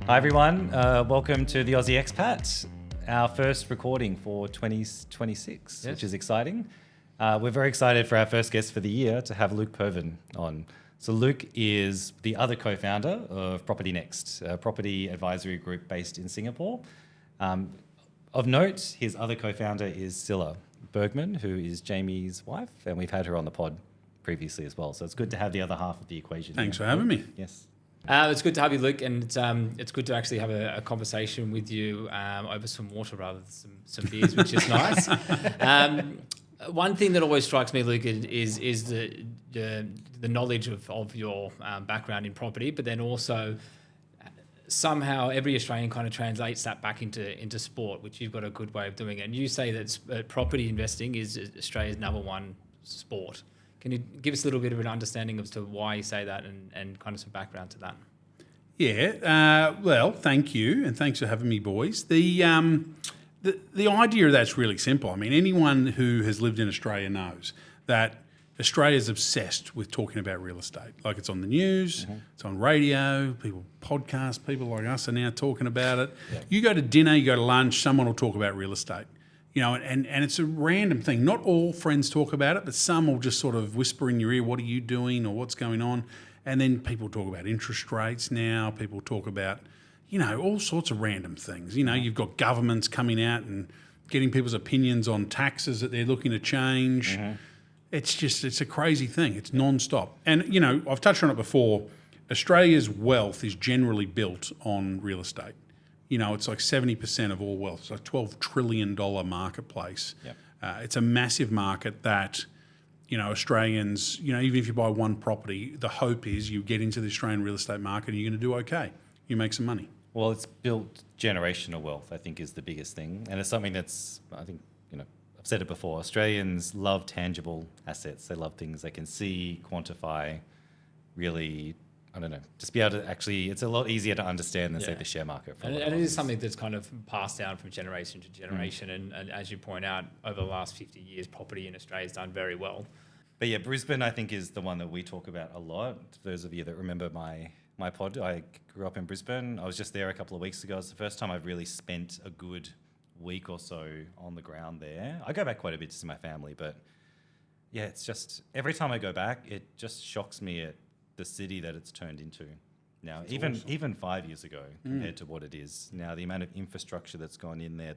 Hi everyone, welcome to the Aussie Expat, our first recording for 2026, which is exciting. We're very excited for our first guest for the year to have Luke Pervan on. So Luke is the other co-founder of Property NXT, a property advisory group based in Singapore. Of note, his other co-founder is Scylla Bergman, who is Jamie's wife, and we've had her on the pod previously as well. So it's good to have the other half of the equation. Thanks for having me. Yes. It's good to have you, Luke, and it's good to actually have a conversation with you over some water rather than some beers, which is nice. One thing that always strikes me, Luke, is the knowledge of your background in property, but then also somehow every Australian kind of translates that back into sport, which you've got a good way of doing it. And you say that property investing is Australia's number one sport. Can you give us a little bit of an understanding as to why you say that and kind of some background to that? Yeah, well, thank you, and thanks for having me, boys. The idea of that's really simple. I mean, anyone who has lived in Australia knows that Australia's obsessed with talking about real estate. Like, it's on the news, it's on radio, podcasts, people like us are now talking about it. Yeah. You go to dinner, you go to lunch, someone will talk about real estate. You know, and it's a random thing. Not all friends talk about it, but some will just sort of whisper in your ear, what are you doing or what's going on? And then people talk about interest rates now. People talk about, you know, all sorts of random things. You know, you've got governments coming out and getting people's opinions on taxes that they're looking to change. It's a crazy thing. It's non-stop. And, you know, I've touched on it before. Australia's wealth is generally built on real estate. You know, it's like 70% of all wealth. It's like $12 trillion marketplace. Yep. It's a massive market that, you know, Australians, you know, even if you buy one property, the hope is you get into the Australian real estate market and you're going to do okay. You make some money. Well, it's built generational wealth, I think, is the biggest thing. And it's something that's, I think, you know, I've said it before, Australians love tangible assets. They love things they can see, quantify, really, I don't know, just be able to actually, it's a lot easier to understand than, say, the share market. And it is something that's kind of passed down from generation to generation. And as you point out, over the last 50 years, property in Australia has done very well. But yeah, Brisbane, I think, is the one that we talk about a lot. For those of you that remember my pod, I grew up in Brisbane. I was just there a couple of weeks ago. It's the first time I've really spent a good week or so on the ground there. I go back quite a bit to see my family, but yeah, it's just, every time I go back, it just shocks me at the city that it's turned into now. That's even 5 years ago compared to what it is now, the amount of infrastructure that's gone in there,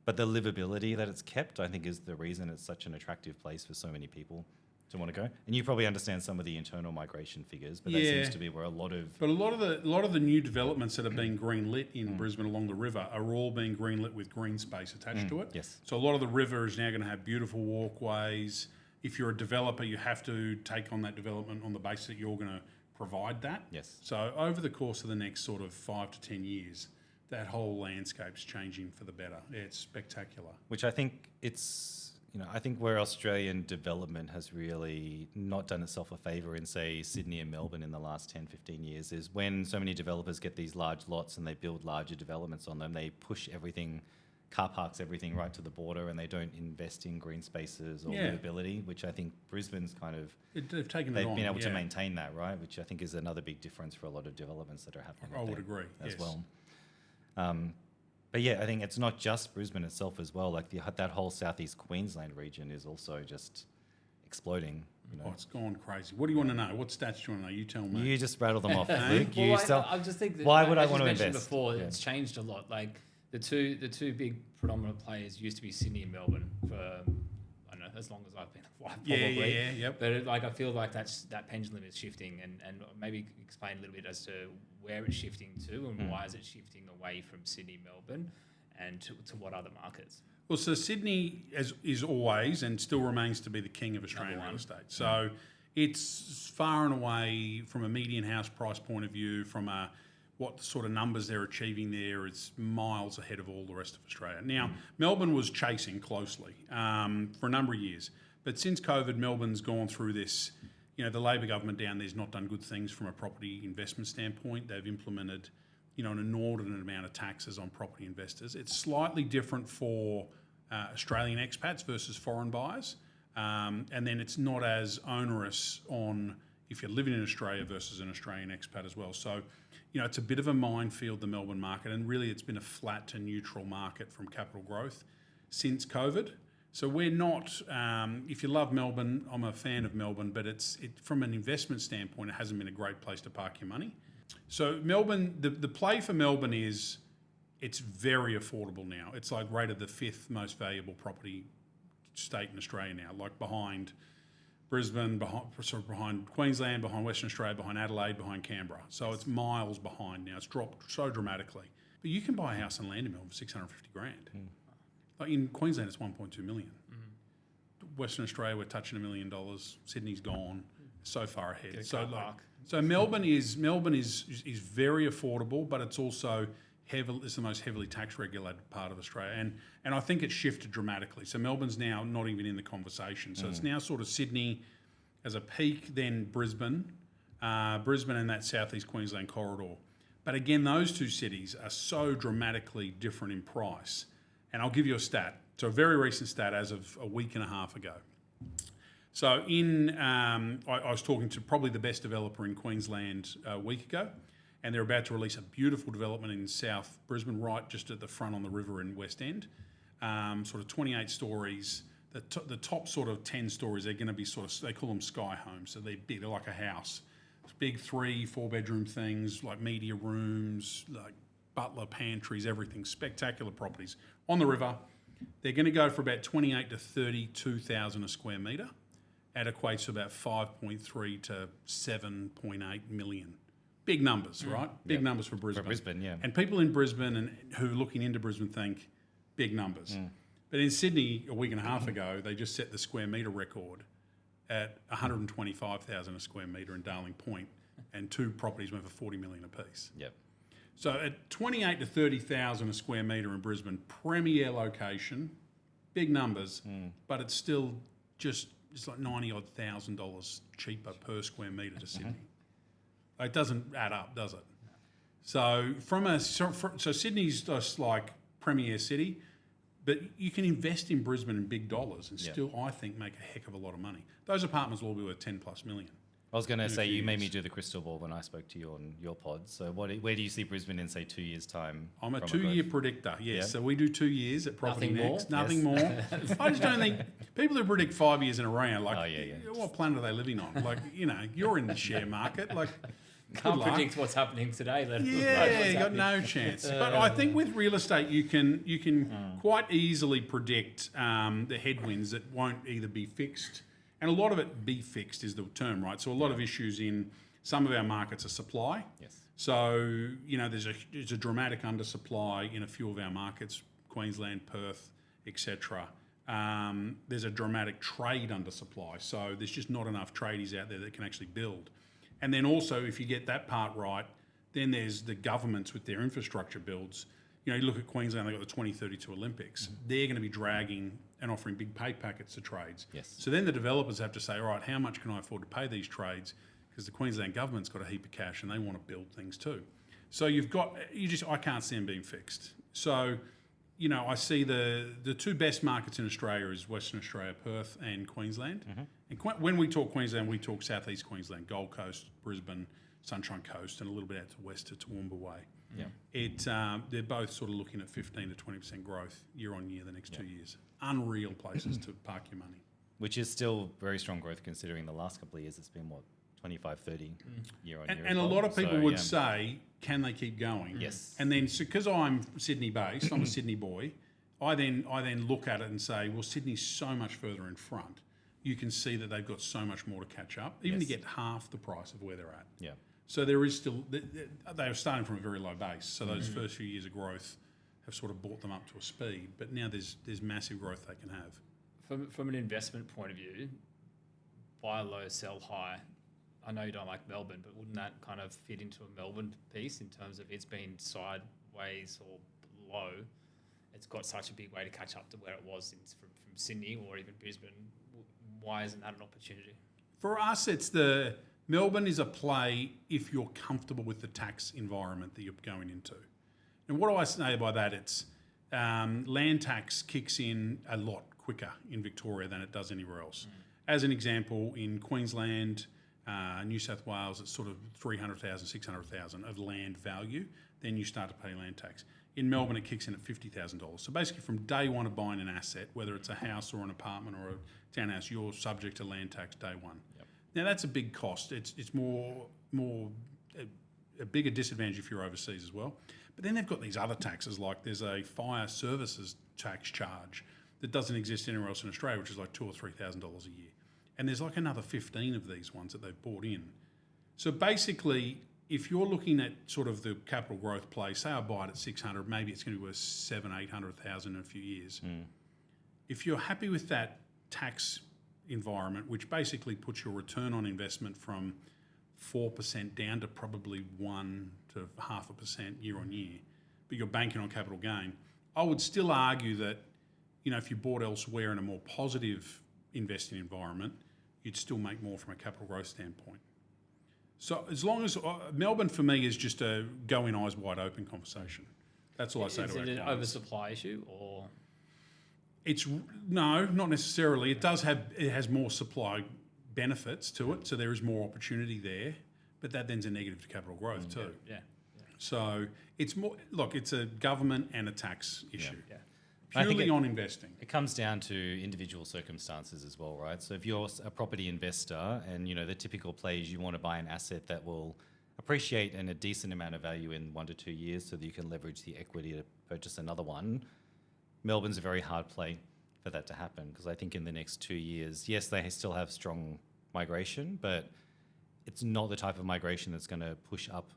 but the livability that it's kept, I think, is the reason it's such an attractive place for so many people to want to go. And you probably understand some of the internal migration figures, but that seems to be where a lot of the new developments that are being greenlit in Brisbane along the river are all being greenlit with green space attached to it. Yes. So a lot of the river is now going to have beautiful walkways. If you're a developer, you have to take on that development on the basis that you're going to provide that. Yes. So over the course of the next sort of 5 to 10 years, that whole landscape's changing for the better. It's spectacular. Which I think it's, you know, I think where Australian development has really not done itself a favour in, say, Sydney and Melbourne in the last 10, 15 years is when so many developers get these large lots and they build larger developments on them, they push everything, car parks everything right to the border, and they don't invest in green spaces or livability, which I think Brisbane's kind of, they've been able to maintain that, right? Which I think is another big difference for a lot of developments that are happening. I would agree as well. But yeah, I think it's not just Brisbane itself as well. Like that whole southeast Queensland region is also just exploding. You know? Oh, it's gone crazy. What do you want to know? What stats do you want to know? You tell me. You just rattle them off, Luke. I just think that, why would I want to invest? Before, it's changed a lot. Like the two big predominant players used to be Sydney and Melbourne for, I don't know, as long as I've been alive, probably. Yep. But I feel like that pendulum is shifting, and maybe explain a little bit as to where it's shifting to and why is it shifting away from Sydney, Melbourne, and to what other markets? Well, so Sydney is always and still remains to be the king of Australian real estate. So it's far and away, from a median house price point of view, from what sort of numbers they're achieving there, it's miles ahead of all the rest of Australia. Now, Melbourne was chasing closely for a number of years. But since COVID, Melbourne's gone through this, you know, the Labor government down there's not done good things from a property investment standpoint. They've implemented, you know, an inordinate amount of taxes on property investors. It's slightly different for Australian expats versus foreign buyers. And then it's not as onerous on if you're living in Australia versus an Australian expat as well. So, it's a bit of a minefield, the Melbourne market, and really it's been a flat to neutral market from capital growth since COVID. So we're not, if you love Melbourne, I'm a fan of Melbourne, but from an investment standpoint, it hasn't been a great place to park your money. So Melbourne, the play for Melbourne is it's very affordable now. It's like rated the 5th most valuable property state in Australia now, like behind Brisbane, behind Queensland, behind Western Australia, behind Adelaide, behind Canberra. So it's miles behind now. It's dropped so dramatically. But you can buy a house and land in Melbourne for 650 grand. Like in Queensland, it's 1.2 million. Western Australia, we're touching $1 million. Sydney's gone. So far ahead. So Melbourne is very affordable, but it's also it's the most heavily tax regulated part of Australia, and I think it's shifted dramatically. So Melbourne's now not even in the conversation. So it's now sort of Sydney as a peak, then Brisbane and that southeast Queensland corridor. But again, those two cities are so dramatically different in price. And I'll give you a stat. So a very recent stat as of a week and a half ago. So I was talking to probably the best developer in Queensland a week ago, and they're about to release a beautiful development in South Brisbane, right just at the front on the river in West End. Sort of 28 stories. The top sort of 10 stories, they're going to be they call them sky homes. So they're big, they're like a house. It's big 3-4 bedroom things, like media rooms, like butler pantries, everything. Spectacular properties on the river. They're going to go for about 28 to 32,000 a square metre. That equates to about 5.3 to 7.8 million. Big numbers, right? Big numbers for Brisbane. For Brisbane, yeah. And people in Brisbane and who are looking into Brisbane think big numbers. But in Sydney, a week and a half ago, they just set the square metre record at 125,000 a square metre in Darling Point, and 2 properties went for 40 million apiece. Yep. So at 28 to 30,000 a square metre in Brisbane, premier location, big numbers, but it's still it's like $90,000 cheaper per square metre to Sydney. It doesn't add up, does it? So so Sydney's just like premier city, but you can invest in Brisbane in big dollars and still, I think, make a heck of a lot of money. Those apartments will all be worth 10 plus million. I was going to say, you made me do the crystal ball when I spoke to you on your pod. So where do you see Brisbane in, say, 2 years' time? I'm a 2-year predictor, yes. Yeah. So we do 2 years at Property NXT. Nothing more. I just don't think people who predict 5 years in a row, like, what planet are they living on? Like, you're in the share market. Like, can't predict what's happening today. You got no chance. But I think with real estate, you can quite easily predict the headwinds that won't either be fixed. And a lot of it be fixed is the term, right? So a lot of issues in some of our markets are supply. Yes. So, there's a dramatic undersupply in a few of our markets, Queensland, Perth, etc. There's a dramatic trade undersupply. So there's just not enough tradies out there that can actually build. And then also, if you get that part right, then there's the governments with their infrastructure builds. You look at Queensland, they've got the 2032 Olympics. They're going to be dragging and offering big pay packets to trades. Yes. So then the developers have to say, all right, how much can I afford to pay these trades? Because the Queensland government's got a heap of cash and they want to build things too. So I can't see them being fixed. So, I see the 2 best markets in Australia is Western Australia, Perth and Queensland. And when we talk Queensland, we talk southeast Queensland, Gold Coast, Brisbane, Sunshine Coast, and a little bit out to west to Toowoomba Way. Yeah. They're both sort of looking at 15 to 20% growth year on year the next 2 years. Unreal places to park your money. Which is still very strong growth considering the last couple of years it's been, 25, 30 year on year. And a lot of people would say, can they keep going? Yes. And then, because I'm Sydney based, I'm a Sydney boy, I then look at it and say, well, Sydney's so much further in front. You can see that they've got so much more to catch up, even to get half the price of where they're at. Yeah. So there is still, they were starting from a very low base. So those first few years of growth have sort of brought them up to a speed. But now there's massive growth they can have. From an investment point of view, buy low, sell high. I know you don't like Melbourne, but wouldn't that kind of fit into a Melbourne piece in terms of it's been sideways or below? It's got such a big way to catch up to where it was from Sydney or even Brisbane. Why isn't that an opportunity? For us, Melbourne is a play if you're comfortable with the tax environment that you're going into. And what do I say by that? It's land tax kicks in a lot quicker in Victoria than it does anywhere else. As an example, in Queensland, New South Wales, it's sort of 300,000, 600,000 of land value. Then you start to pay land tax. In Melbourne, it kicks in at $50,000. So basically, from day one of buying an asset, whether it's a house or an apartment or a townhouse, you're subject to land tax day one. Yep. Now that's a big cost. It's more a bigger disadvantage if you're overseas as well. But then they've got these other taxes, like there's a fire services tax charge that doesn't exist anywhere else in Australia, which is like $2,000 or $3,000 a year. And there's like another 15 of these ones that they've brought in. So basically, if you're looking at sort of the capital growth play, say I buy it at 600, maybe it's going to be worth 700,000-800,000 in a few years. If you're happy with that tax environment, which basically puts your return on investment from 4% down to probably 1 to 0.5% year on year, but you're banking on capital gain, I would still argue that, if you bought elsewhere in a more positive investing environment, you'd still make more from a capital growth standpoint. So as long as Melbourne for me is just a go in eyes wide open conversation. That's all I say to our Is it an clients. oversupply issue or? No, not necessarily. It has more supply benefits to it, so there is more opportunity there, but that then's a negative to capital growth too. Yeah. So it's more, it's a government and a tax issue. Yeah. I think Purely on investing. It comes down to individual circumstances as well, right? So if you're a property investor and, the typical play is you want to buy an asset that will appreciate in a decent amount of value in 1 to 2 years so that you can leverage the equity to purchase another one, Melbourne's a very hard play for that to happen, because I think in the next 2 years, yes, they still have strong migration, but it's not the type of migration that's going to push up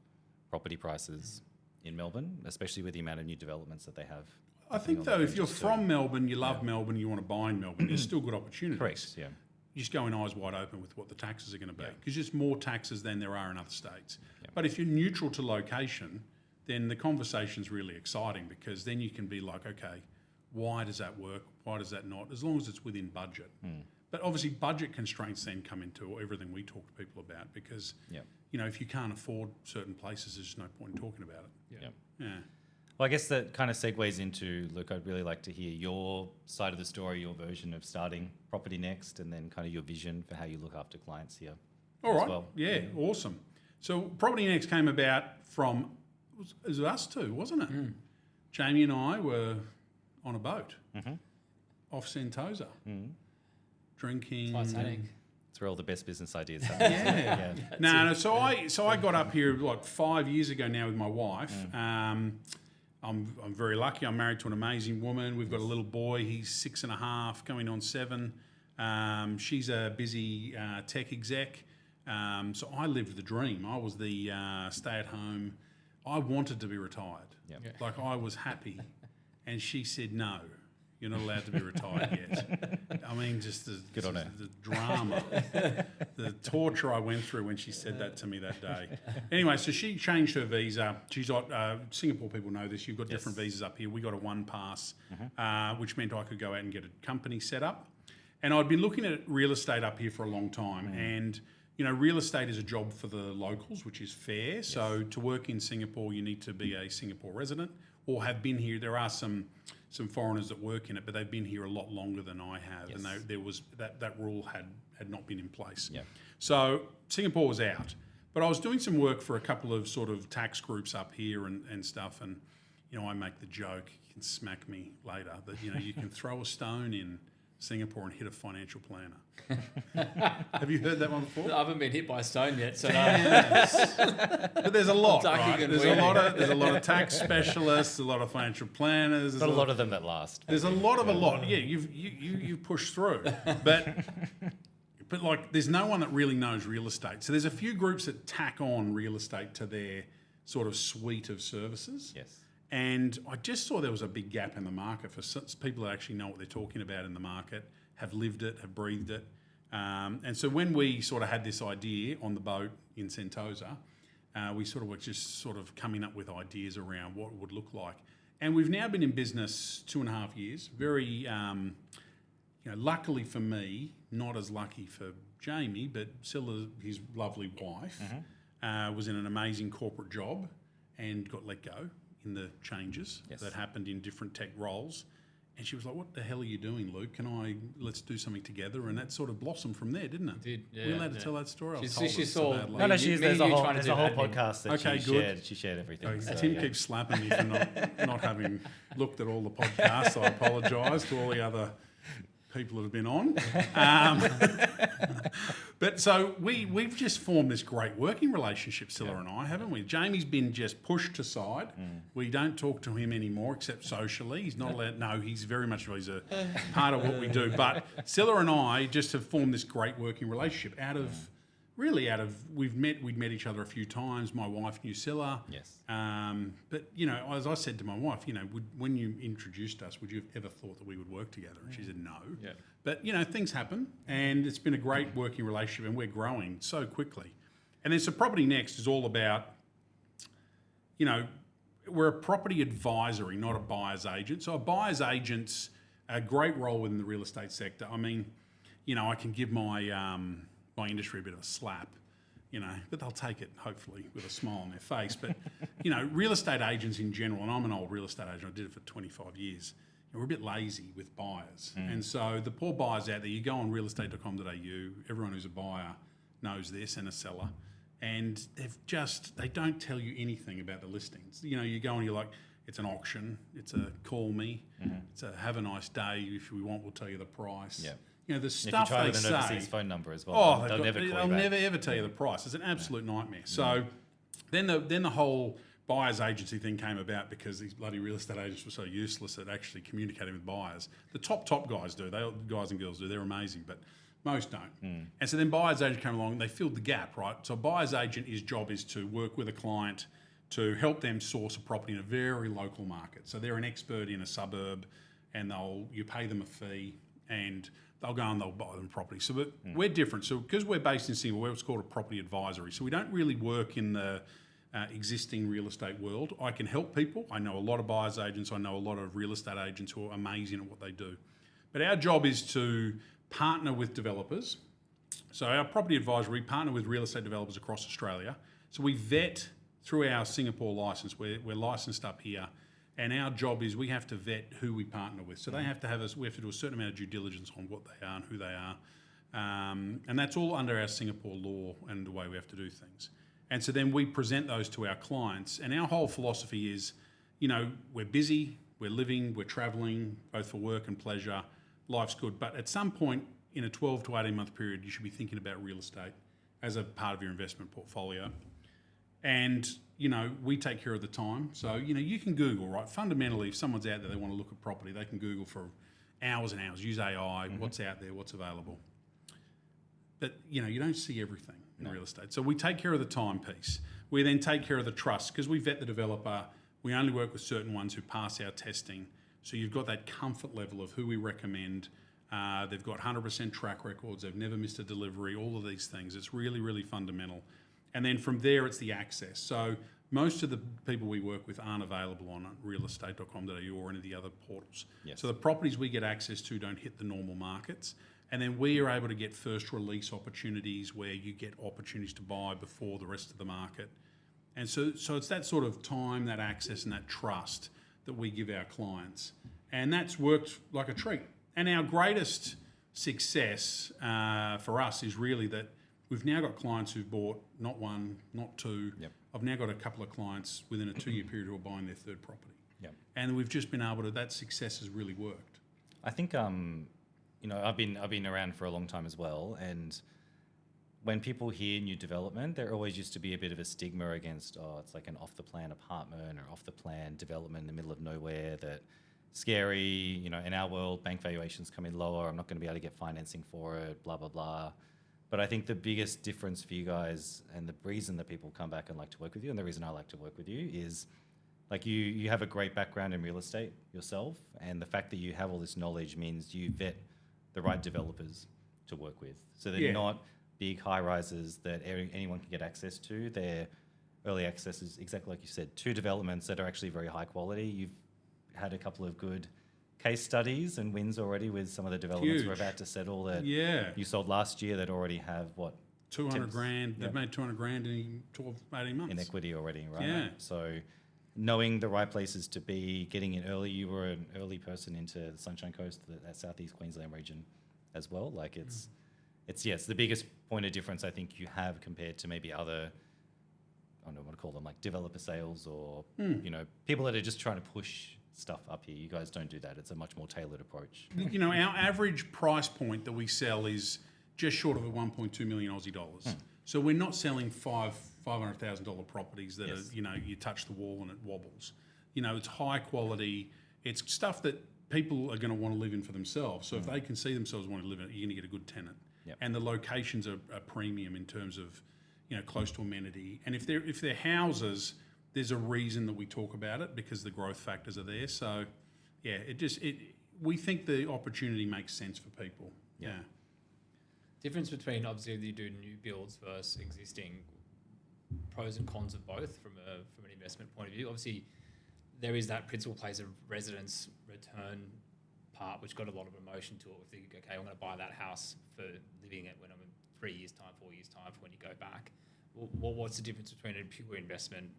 property prices in Melbourne, especially with the amount of new developments that they have. I think though, if you're from Melbourne, you love Melbourne, you want to buy in Melbourne, there's still good opportunities. Correct, yeah. You just go in eyes wide open with what the taxes are going to be, because there's more taxes than there are in other states. Yeah. But if you're neutral to location, then the conversation's really exciting, because then you can be like, okay, why does that work? Why does that not? As long as it's within budget. But obviously budget constraints then come into everything we talk to people about, because, if you can't afford certain places, there's just no point in talking about it. Yeah. Well, I guess that kind of segues into, Luke, I'd really like to hear your side of the story, your version of starting Property Next, and then kind of your vision for how you look after clients here. All right. Well. Yeah, awesome. So Property Next came about from, it was us two, wasn't it? Jamie and I were on a boat off Sentosa, drinking. Titanic. It's where all the best business ideas happen. Yeah. No. So I got up here like 5 years ago now with my wife. I'm very lucky. I'm married to an amazing woman. We've got a little boy. He's 6.5, going on 7. She's a busy tech exec. So I lived the dream. I was the stay-at-home. I wanted to be retired. Like I was happy, and she said no. You're not allowed to be retired yet. I mean, just the drama, the torture I went through when she said that to me that day. Anyway, so she changed her visa. She's got, Singapore people know this, you've got different visas up here. We got a 1 pass, which meant I could go out and get a company set up. And I'd been looking at real estate up here for a long time. And, real estate is a job for the locals, which is fair. So to work in Singapore, you need to be a Singapore resident or have been here. There are some foreigners that work in it, but they've been here a lot longer than I have, and there was that rule had not been in place. So Singapore was out, but I was doing some work for a couple of sort of tax groups up here and stuff, and I make the joke, you can smack me later, that you can throw a stone in Singapore and hit a financial planner. Have you heard that one before? I haven't been hit by a stone yet, so But there's a lot, right? and There's a lot of tax specialists, a lot of financial planners. There's a lot of them that last. There's a lot. Yeah, you've pushed through, but like there's no one that really knows real estate. So there's a few groups that tack on real estate to their sort of suite of services. Yes. And I just saw there was a big gap in the market for people that actually know what they're talking about in the market, have lived it, have breathed it. And so when we sort of had this idea on the boat in Sentosa, we sort of were just sort of coming up with ideas around what it would look like. And we've now been in business 2.5 years. Very, luckily for me, not as lucky for Jamie, but still his lovely wife, was in an amazing corporate job and got let go in the changes that happened in different tech roles. And she was like, "What the hell are you doing, Luke? Let's do something together?" And that sort of blossomed from there, didn't it? It did, yeah. We're allowed to tell that story. She saw. No, Me- there's me a and you whole, trying to there's do a whole admin. podcast that Okay, she good. shared. She shared everything. So, Tim yeah. keeps slapping me for not having looked at all the podcasts. I apologise to all the other people that have been on. But so we've just formed this great working relationship, Scylla and I, haven't we? Jamie's been just pushed aside. We don't talk to him anymore except socially. He's not allowed. No, he's very much he's a part of what we do. But Scylla and I just have formed this great working relationship out of we'd met each other a few times. My wife knew Scylla. Yes. But as I said to my wife, when you introduced us, would you have ever thought that we would work together? And she said no. Yeah. But things happen, and it's been a great working relationship, and we're growing so quickly. And then so Property Next is all about, we're a property advisory, not a buyer's agent. So a buyer's agent's a great role within the real estate sector. I mean, I can give my my industry a bit of a slap, but they'll take it hopefully with a smile on their face. But real estate agents in general, and I'm an old real estate agent. I did it for 25 years. We're a bit lazy with buyers. And so the poor buyers out there, you go on realestate.com.au, everyone who's a buyer knows this, and a seller, and they don't tell you anything about the listings. You go and you're like, it's an auction, it's a call me, it's a have a nice day, if we want, we'll tell you the price. Yeah. The If you stuff try they with an say, overseas phone number as well, they'll never call you back. never ever tell you the price. It's an absolute nightmare. So then the whole buyer's agency thing came about because these bloody real estate agents were so useless at actually communicating with buyers. The top guys do. Guys and girls do. They're amazing, but most don't. And so then buyer's agent came along and they filled the gap, right? So a buyer's agent's job is to work with a client to help them source a property in a very local market. So they're an expert in a suburb, and you pay them a fee, and they'll go and they'll buy them property. So we're different. So because we're based in Singapore, we're what's called a property advisory. So we don't really work in the existing real estate world. I can help people. I know a lot of buyer's agents. I know a lot of real estate agents who are amazing at what they do. But our job is to partner with developers. So our property advisory, we partner with real estate developers across Australia. So we vet through our Singapore license. We're licensed up here. And our job is we have to vet who we partner with. So they have to we have to do a certain amount of due diligence on what they are and who they are. And that's all under our Singapore law and the way we have to do things. And so then we present those to our clients. And our whole philosophy is, we're busy, we're living, we're travelling, both for work and pleasure. Life's good. But at some point in a 12 to 18 month period, you should be thinking about real estate as a part of your investment portfolio. And, we take care of the time. So, you can Google, right? Fundamentally, if someone's out there, they want to look at property, they can Google for hours and hours, use AI, what's out there, what's available. But, you don't see everything in real estate. So we take care of the time piece. We then take care of the trust because we vet the developer. We only work with certain ones who pass our testing. So you've got that comfort level of who we recommend. They've got 100% track records. They've never missed a delivery, all of these things. It's really, really fundamental. And then from there, it's the access. So most of the people we work with aren't available on realestate.com.au or any of the other portals. Yes. So the properties we get access to don't hit the normal markets. And then we are able to get first release opportunities where you get opportunities to buy before the rest of the market. And so it's that sort of time, that access and that trust that we give our clients. And that's worked like a treat. And our greatest success for us is really that we've now got clients who've bought not one, not two. Yep. I've now got a couple of clients within a 2-year period who are buying their third property. Yep. And we've just been able to, that success has really worked. I think I've been around for a long time as well, and when people hear new development, there always used to be a bit of a stigma against, it's like an off-the-plan apartment or off-the-plan development in the middle of nowhere, that scary, in our world, bank valuations come in lower, I'm not going to be able to get financing for it, blah, blah, blah. But I think the biggest difference for you guys, and the reason that people come back and like to work with you, and the reason I like to work with you, is like you have a great background in real estate yourself, and the fact that you have all this knowledge means you vet the right developers to work with. So they're not big high rises that anyone can get access to. They're early access is exactly like you said, 2 developments that are actually very high quality. You've had a couple of good case studies and wins already with some of the developments we're about to settle that you sold last year that already have 200 grand. They've made 200 grand in 12, 18 months. In equity already, right? Yeah. So knowing the right places to be, getting in early. You were an early person into the Sunshine Coast, that southeast Queensland region as well. Like it's the biggest point of difference I think you have compared to maybe other, I don't know what to call them, like developer sales or, you know, people that are just trying to push stuff up here. You guys don't do that. It's a much more tailored approach. You know, our average price point that we sell is just short of a 1.2 million Aussie dollars. So we're not selling $500,000 properties that are, you know, you touch the wall and it wobbles. You know, it's high quality. It's stuff that people are going to want to live in for themselves. So if they can see themselves wanting to live in it, you're going to get a good tenant. Yep. And the locations are premium in terms of, you know, close to amenity. And if they're houses, there's a reason that we talk about it because the growth factors are there. So, yeah, we think the opportunity makes sense for people. Yeah. Difference between obviously you do new builds versus existing, pros and cons of both from an investment point of view. Obviously, there is that principal place of residence return part, which got a lot of emotion to it. If you think, okay, I'm going to buy that house for living it when I'm in 3 years' time, 4 years' time, for when you go back. What's the difference between a pure investment,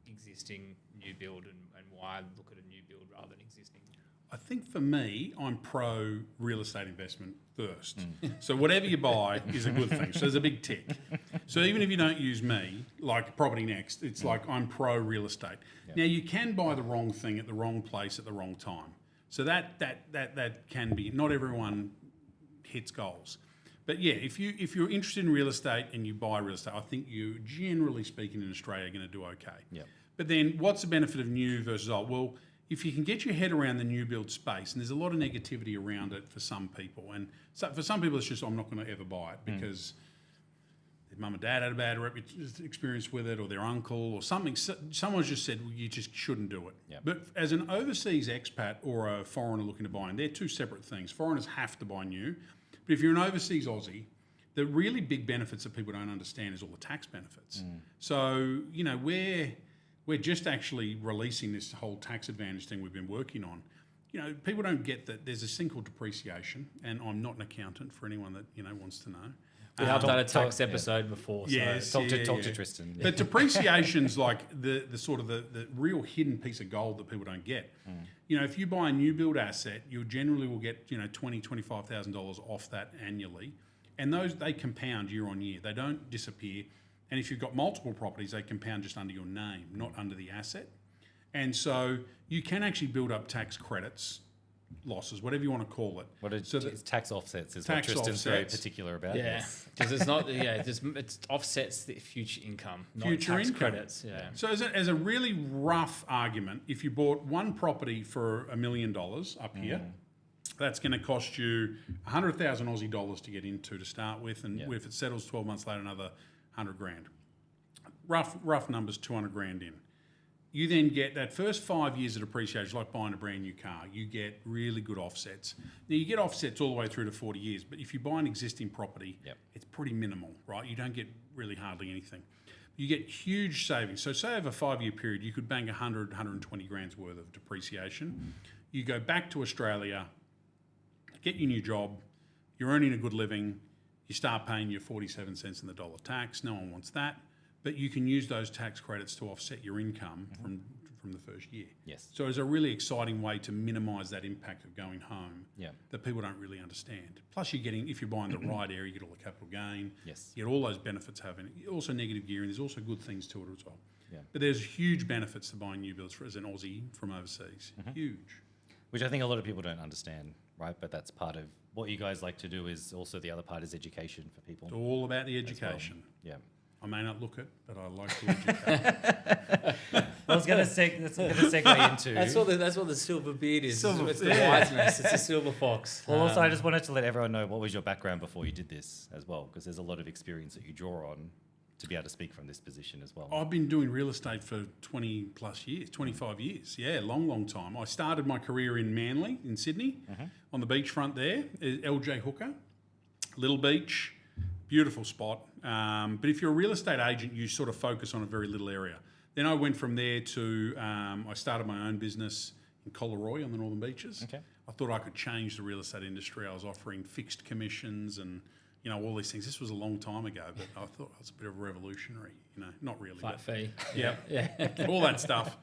existing, new build, and why look at a new build rather than existing? I think for me, I'm pro real estate investment first. So whatever you buy is a good thing. So there's a big tick. So even if you don't use me, like Property NXT, it's like I'm pro real estate. Now you can buy the wrong thing at the wrong place at the wrong time. So that can be, not everyone hits goals. But yeah, if you're interested in real estate and you buy real estate, I think you, generally speaking, in Australia, are going to do okay. Yep. But then what's the benefit of new versus old? Well, if you can get your head around the new build space, and there's a lot of negativity around it for some people, and so for some people it's just, I'm not going to ever buy it because their mum and dad had a bad experience with it, or their uncle or something. Someone's just said, well, you just shouldn't do it. Yep. But as an overseas expat or a foreigner looking to buy in, they're two separate things. Foreigners have to buy new. But if you're an overseas Aussie, the really big benefits that people don't understand is all the tax benefits. So, you know, we're just actually releasing this whole tax advantage thing we've been working on. You know, people don't get that there's this thing called depreciation, and I'm not an accountant for anyone that, you know, wants to know. We have done a tax episode before. So Talk to Tristan. But depreciation's like the sort of the real hidden piece of gold that people don't get. You know, if you buy a new build asset, you generally will get, you know, $20,000-$25,000 off that annually. And those, they compound year on year. They don't disappear. And if you've got multiple properties, they compound just under your name, not under the asset. And so you can actually build up tax credits, losses, whatever you want to call it. It's tax offsets is tax what Tristan's offsets. very particular about. Yeah, because it's not. It offsets the future income, not Future tax income. credits. Yeah. So as a really rough argument, if you bought one property for $1 million up here, that's going to cost you 100,000 Aussie dollars to get into to start with, and if it settles 12 months later, another 100 grand. Rough numbers, 200 grand in. You then get that first 5 years of depreciation, like buying a brand new car. You get really good offsets. Now, you get offsets all the way through to 40 years, but if you buy an existing property, it's pretty minimal, right? You don't get really hardly anything. You get huge savings. So say over a 5-year period, you could bang 120 grand's worth of depreciation. You go back to Australia, get your new job, you're earning a good living, you start paying your 47 cents in the dollar tax. No one wants that. But you can use those tax credits to offset your income from the first year. Yes. So it's a really exciting way to minimise that impact of going home that people don't really understand. Plus, you're getting, if you're buying the right area, you get all the capital gain. Yes. You get all those benefits having it. Also negative gearing. There's also good things to it as well. Yeah. But there's huge benefits to buying new builds as an Aussie from overseas. Huge. Which I think a lot of people don't understand, right? But that's part of what you guys like to do. Is also the other part is education for people. It's all about the education. Yeah. I may not look it, but I like to educate. I was going to segue into. That's what the silver beard is. Silver, it's the wiseness. It's a silver fox. Well, also, I just wanted to let everyone know what was your background before you did this as well, because there's a lot of experience that you draw on to be able to speak from this position as well. I've been doing real estate for 20 plus years, 25 years. Yeah, long time. I started my career in Manly, in Sydney, on the beachfront there, LJ Hooker, Little Beach, beautiful spot. But if you're a real estate agent, you sort of focus on a very little area. Then I went from there to, I started my own business in Collaroy on the Northern Beaches. Okay. I thought I could change the real estate industry. I was offering fixed commissions and, you know, all these things. This was a long time ago, but I thought it was a bit of a revolutionary, you know, not really. Flat fee. Yeah. All that stuff.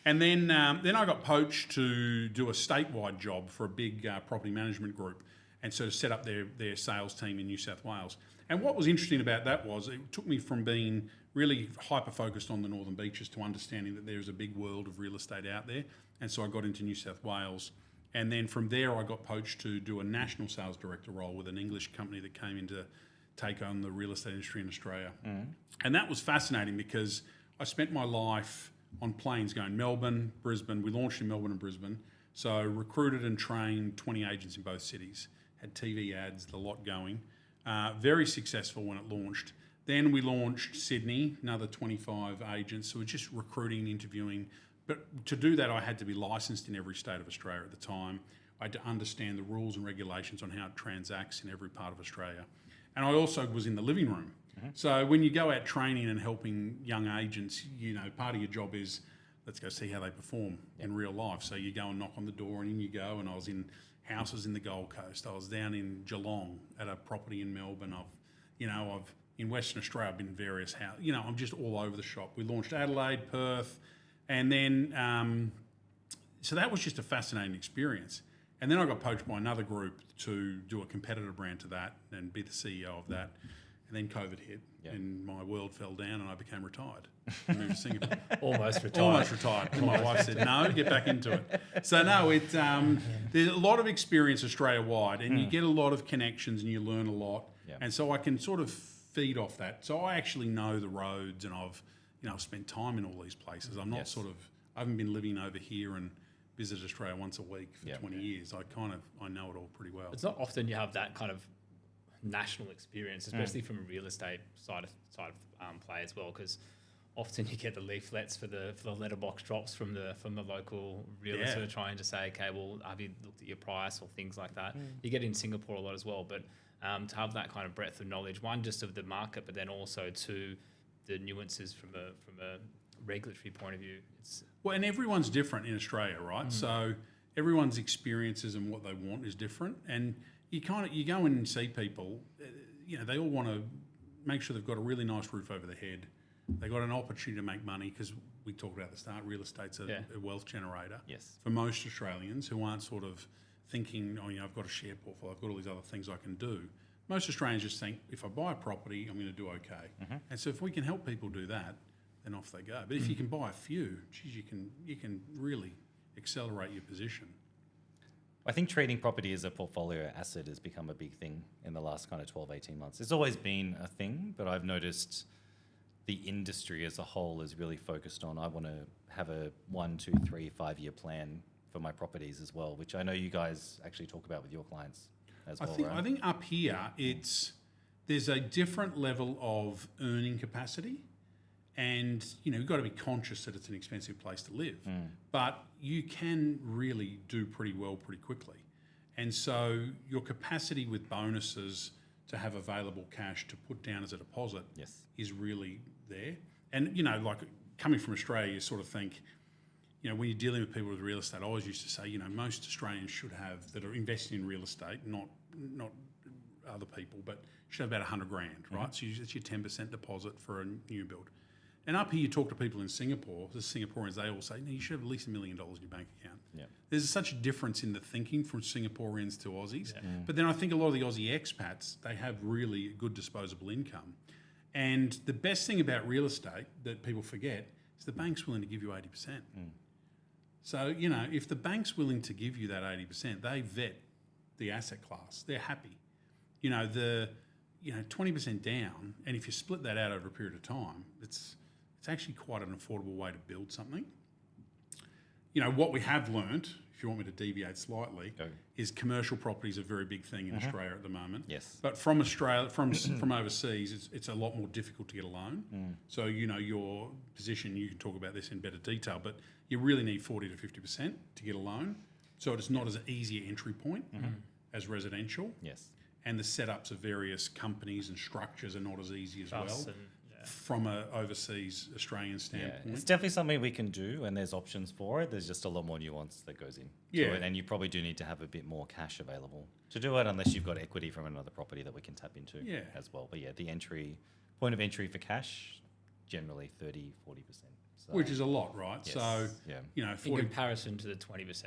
And then I got poached to do a statewide job for a big property management group, and so to set up their sales team in New South Wales. And what was interesting about that was it took me from being really hyper-focused on the Northern Beaches to understanding that there's a big world of real estate out there. And so I got into New South Wales. And then from there, I got poached to do a national sales director role with an English company that came in to take on the real estate industry in Australia. And that was fascinating because I spent my life on planes going Melbourne, Brisbane. We launched in Melbourne and Brisbane. So recruited and trained 20 agents in both cities. Had TV ads, the lot going. Very successful when it launched. Then we launched Sydney, another 25 agents. So we're just recruiting, interviewing. But to do that, I had to be licensed in every state of Australia at the time. I had to understand the rules and regulations on how it transacts in every part of Australia. And I also was in the living room. So when you go out training and helping young agents, part of your job is let's go see how they perform in real life. So you go and knock on the door and in you go. And I was in houses in the Gold Coast. I was down in Geelong at a property in Melbourne. I've in Western Australia, I've been in various houses. I'm just all over the shop. We launched Adelaide, Perth, and then so that was just a fascinating experience. And then I got poached by another group to do a competitor brand to that and be the CEO of that. And then COVID hit, and my world fell down, and I became retired. I moved to Singapore. Almost retired. Almost retired. And my wife said, "No, get back into it." So no, there's a lot of experience Australia-wide, and you get a lot of connections, and you learn a lot. Yeah. And so I can sort of feed off that. So I actually know the roads, and I've spent time in all these places. I'm not I haven't been living over here and visited Australia once a week for 20 years. I know it all pretty well. It's not often you have that kind of national experience, especially from a real estate side of play as well, because often you get the leaflets for the letterbox drops from the local realtor trying to say, okay, well, have you looked at your price or things like that? You get in Singapore a lot as well, but to have that kind of breadth of knowledge, one, just of the market, but then also two, the nuances from a regulatory point of view. And everyone's different in Australia, right? So everyone's experiences and what they want is different, and you go in and see people, they all want to make sure they've got a really nice roof over their head. They've got an opportunity to make money because we talked about at the start, real estate's a wealth generator. Yes. For most Australians who aren't sort of thinking, I've got a share portfolio, I've got all these other things I can do. Most Australians just think, if I buy a property, I'm going to do okay. And so if we can help people do that, then off they go. But if you can buy a few, geez, you can really accelerate your position. I think trading property as a portfolio asset has become a big thing in the last kind of 12, 18 months. It's always been a thing, but I've noticed the industry as a whole is really focused on, I want to have a 1, 2, 3, 5 year plan for my properties as well, which I know you guys actually talk about with your clients as well, right? I think up here, there's a different level of earning capacity. And, you've got to be conscious that it's an expensive place to live. But you can really do pretty well pretty quickly. And so your capacity with bonuses to have available cash to put down as a deposit is really there. And, like coming from Australia, you sort of think, when you're dealing with people with real estate, I always used to say, most Australians should have, that are investing in real estate, not other people, but should have about 100 grand, right? So it's your 10% deposit for a new build. And up here, you talk to people in Singapore, the Singaporeans, they all say, no, you should have at least $1 million in your bank account. Yeah. There's such a difference in the thinking from Singaporeans to Aussies. Yeah. But then I think a lot of the Aussie expats, they have really good disposable income. And the best thing about real estate that people forget is the bank's willing to give you 80%. So, if the bank's willing to give you that 80%, they vet the asset class. They're happy. 20% down, and if you split that out over a period of time, it's actually quite an affordable way to build something. What we have learnt, if you want me to deviate slightly, is commercial property is a very big thing in Australia at the moment. Yes. But from Australia, from overseas, it's a lot more difficult to get a loan. So, your position, you can talk about this in better detail, but you really need 40 to 50% to get a loan. So it's not as an easy entry point as residential. Yes. And the setups of various companies and structures are not as easy as well And, from an overseas Australian standpoint. Yeah, it's definitely something we can do, and there's options for it. There's just a lot more nuance that goes in to it, and you probably do need to have a bit more cash available to do it, unless you've got equity from another property that we can tap into as well. But the point of entry for cash, generally 30, 40%. which is a lot, right? Yes, So, yeah. you know, In 40, comparison to the 20%.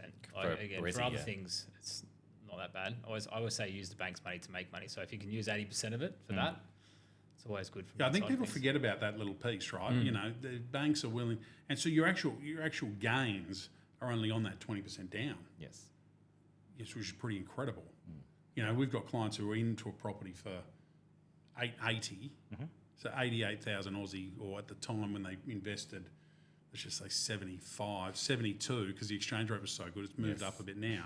Again, Resi, for other yeah. things, it's not that bad. I always say use the bank's money to make money. So if you can use 80% of it for that, it's always good. I think people forget about that little piece, right? You know, the banks are willing, and so your actual gains are only on that 20% down. Yes. Yes, which is pretty incredible. You know, we've got clients who are into a property for 880, so 88,000 Aussie, or at the time when they invested, let's just say 75, 72, because the exchange rate was so good, it's moved up a bit now.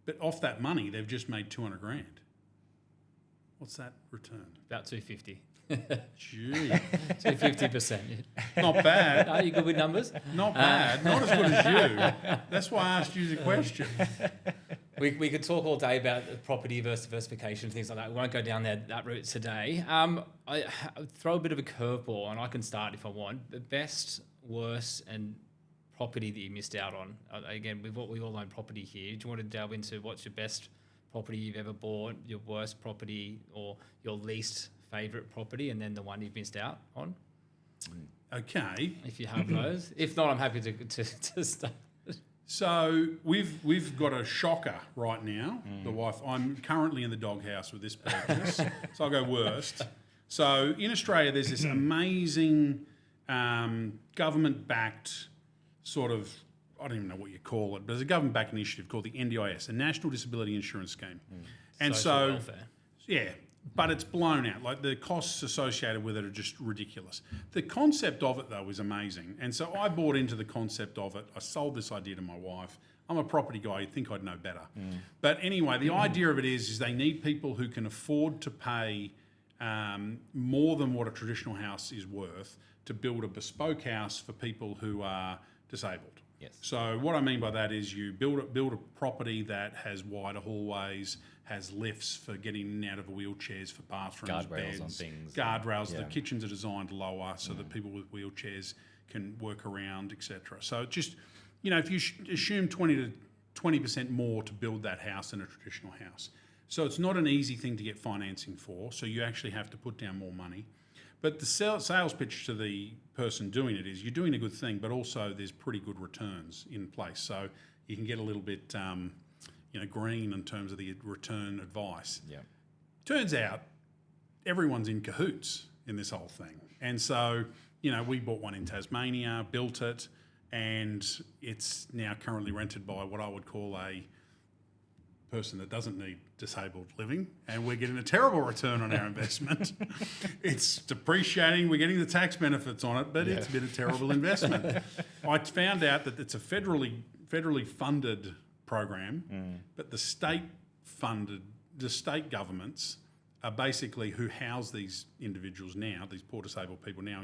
But off that money, they've just made 200 grand. What's that return? About 250. Gee, 250%. not bad. Are you good with numbers? Not bad. Not as good as you. That's why I asked you the question. We could talk all day about property versus diversification, things like that. We won't go down that route today. I throw a bit of a curveball, and I can start if I want. The best, worst, and property that you missed out on. Again, we all own property here. Do you want to delve into what's your best property you've ever bought, your worst property, or your least favourite property, and then the one you've missed out on? Okay. If you have those. If not, I'm happy to start. So we've got a shocker right now. The wife. I'm currently in the doghouse with this purchase, so I'll go worst. So in Australia, there's this amazing government-backed sort of, I don't even know what you call it, but there's a government-backed initiative called the NDIS, the National Disability Insurance Scheme, and Social so welfare. yeah. But it's blown out. Like the costs associated with it are just ridiculous. The concept of it, though, is amazing. And so I bought into the concept of it. I sold this idea to my wife. I'm a property guy. You'd think I'd know better. But anyway, the idea of it is they need people who can afford to pay more than what a traditional house is worth to build a bespoke house for people who are disabled. Yes. So what I mean by that is you build a property that has wider hallways, has lifts for getting in and out of wheelchairs, for bathrooms, Guardrails beds, on things. guardrails. Yeah. The kitchens are designed lower so that people with wheelchairs can work around, etc. So just, you know, if you assume 20% more to build that house than a traditional house. So it's not an easy thing to get financing for. So you actually have to put down more money. But the sales pitch to the person doing it is you're doing a good thing, but also there's pretty good returns in place. So you can get a little bit, green in terms of the return advice. Yeah. Turns out everyone's in cahoots in this whole thing. And so, you know, we bought one in Tasmania, built it, and it's now currently rented by what I would call a person that doesn't need disabled living, and we're getting a terrible return on our investment. It's depreciating, we're getting the tax benefits on it, but it's been a terrible investment. I found out that it's a federally funded program, but the state governments are basically who house these individuals now, these poor disabled people now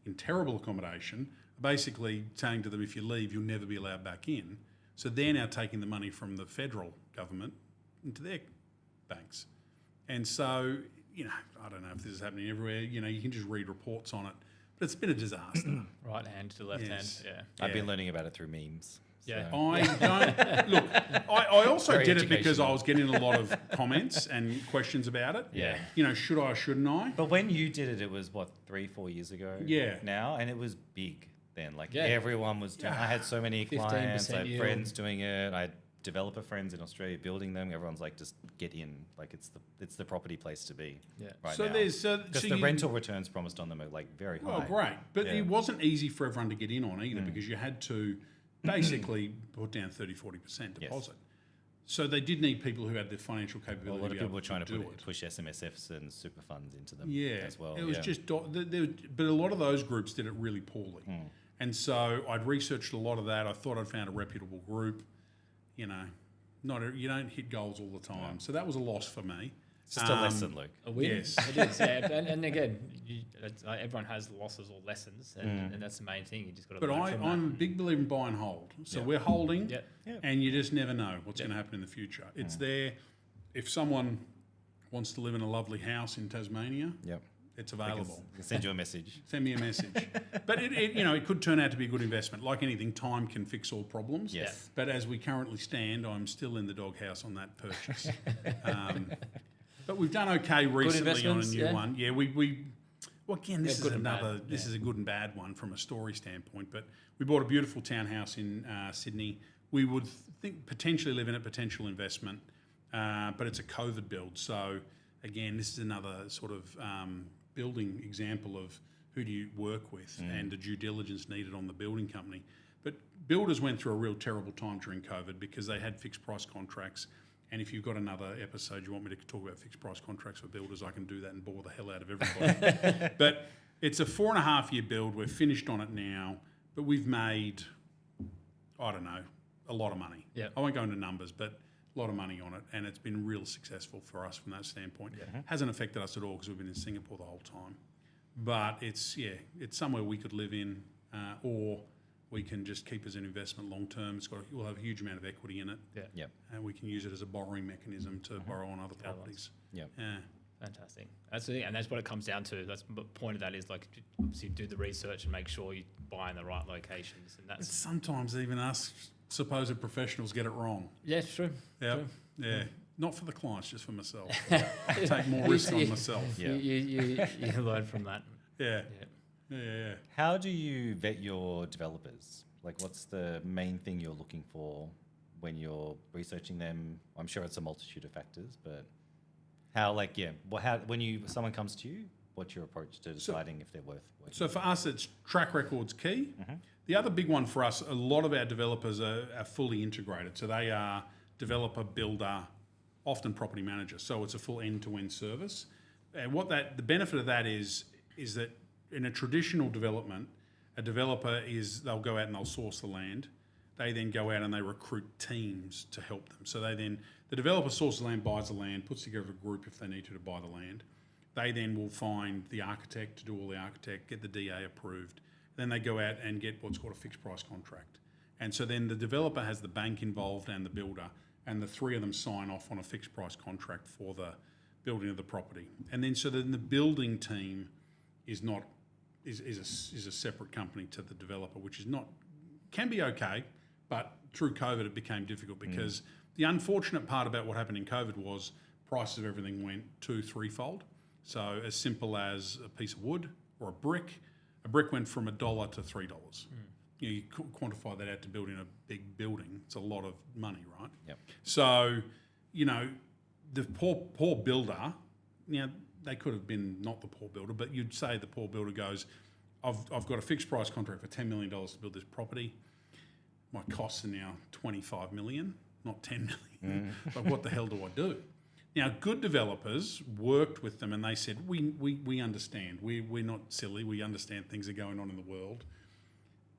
in terrible accommodation, basically saying to them, if you leave, you'll never be allowed back in. So they're now taking the money from the federal government into their banks. And so, you know, I don't know if this is happening everywhere. You know, you can just read reports on it, but it's been a disaster. Right hand to left Yes. hand. I've been learning about it through memes. Yeah. So. I don't look. I also Very did it because educational. I was getting a lot of comments and questions about it. Yeah. You know, should I? Shouldn't I? But when you did it, it was what, 3-4 years ago. Yeah. Now, and it was big then. Like Yeah. everyone was doing. I had so many 15% clients. I had yield. friends doing it. I had developer friends in Australia building them. Everyone's like, just get in. Like it's the property place to be. Yeah. Right So now. there's because so the you- rental returns promised on them are like very high. Well, great, but Yeah. it wasn't easy for everyone to get in on either because you had to basically put down 30-40% deposit. So they did need people who had the financial Well, capability. a lot of to be people able were trying to do it. push SMSFs and super funds into them Yeah, as well. it was yeah. just, but a lot of those groups did it really poorly. And so I'd researched a lot of that. I thought I'd found a reputable group. You know, you don't hit goals all the time. So that was a loss for me. It's just a lesson, Luke. A win. Yes. It is. Yeah. And again, everyone has losses or lessons, and that's the main thing. You just got to But learn from I'm a big believer in buy and hold. So Yeah. we're holding, Yep. and you just never know what's going to happen in the future. It's there. If someone wants to live in a lovely house in Tasmania, Yep. it's I can available. send you a message. Send me a message. But it could turn out to be a good investment. Like anything, time can fix all problems. Yes. But as we currently stand, I'm still in the doghouse on that purchase. But we've done okay recently on a investments, new yeah. one. Yeah, Well, again, this good is and bad, another. This is a good and bad one from a story standpoint. But we bought a beautiful townhouse in Sydney. We would think potentially live in it, potential investment, but it's a COVID build. So again, this is another sort of building example of who do you work with and the due diligence needed on the building company. But builders went through a real terrible time during COVID because they had fixed price contracts. And if you've got another episode you want me to talk about fixed price contracts for builders, I can do that and bore the hell out of everybody. But it's a 4.5 year build. We're finished on it now, but we've made, I don't know, a lot of money. Yeah. I won't go into numbers, but a lot of money on it. And it's been real successful for us from that standpoint. Hasn't affected us at all because we've been in Singapore the whole time. But it's somewhere we could live in or we can just keep as an investment long term. We'll have a huge amount of equity in it. Yeah. And we can use it as a borrowing mechanism to borrow on other properties. Yeah. Fantastic. And that's what it comes down to. That's the point of that is like obviously do the research and make sure you buy in the right locations. And that's Sometimes even us supposed professionals get it wrong. yeah, true. Yeah. True. Yeah. Not for the clients, just for myself. Take more risk on myself. Yeah. You learn from that. Yeah. Yeah. Yeah. How do you vet your developers? Like, what's the main thing you're looking for when you're researching them? I'm sure it's a multitude of factors, but how, when someone comes to you, what's your approach to deciding if they're worth working So with? for us, it's track record's key. The other big one for us, a lot of our developers are fully integrated. So they are developer, builder, often property manager. So it's a full end-to-end service. And the benefit of that is that in a traditional development, a developer they'll go out and they'll source the land. They then go out and they recruit teams to help them. So the developer sources the land, buys the land, puts together a group if they need to buy the land. They then will find the architect to do all the architect, get the DA approved. Then they go out and get what's called a fixed price contract. And so then the developer has the bank involved and the builder, and the three of them sign off on a fixed price contract for the building of the property. And then so then the building team is a separate company to the developer, which can be okay, but through COVID it became difficult because the unfortunate part about what happened in COVID was prices of everything went 2-3-fold. So as simple as a piece of wood or a brick went from $1 to $3. You quantify that out to building a big building. It's a lot of money, right? Yep. So, the poor builder, they could have been not the poor builder, but you'd say the poor builder goes, I've got a fixed price contract for $10 million to build this property. My costs are now $25 million, not $10 million. Like, what the hell do I do? Now, good developers worked with them and they said, we understand. We're not silly. We understand things are going on in the world.